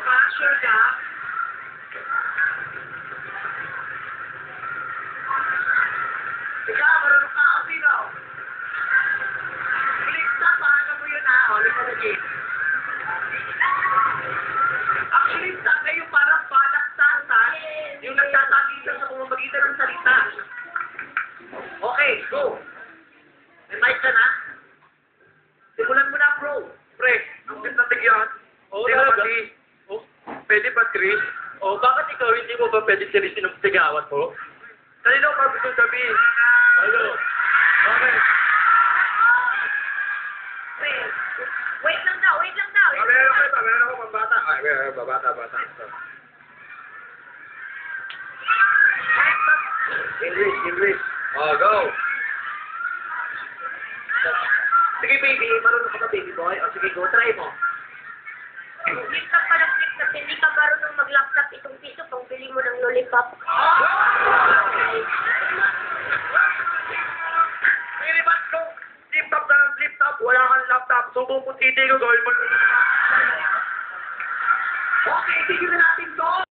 ka? Sure ka? Ikaw, marunong ka ako sino? Flip top, paano mo yun ha? O, lima na game. Ang flip top ay yung parang balak-tasan, yung nagtatagitan sa pamamagitan ng salita. Okay, go. May mic ka na? Simulan mo na, bro. Pre, ang ganda tigyan. Oo, Hindi ko talaga? pati. Oh, Pwede ba, Chris? oh, bakit ikaw hindi mo ba pwede serisin ng sigawat mo? Kanina ko pa gusto sabihin. Ano? Okay. Wait lang daw, wait lang daw. Meron ako pambata. Ay, bata. English. Oh, go. Sige, baby. Marunong ka ba, baby boy? O, sige, go. Try mo. Flip top pa ng flip top, hindi ka marunong mag-laptop itong piso pang bili mo ng lollipop. Pilipat ko. Flip-top na ng flip-top. Wala kang laptop. Subong mo titi ko. Gawin mo. Okay, sige na natin to.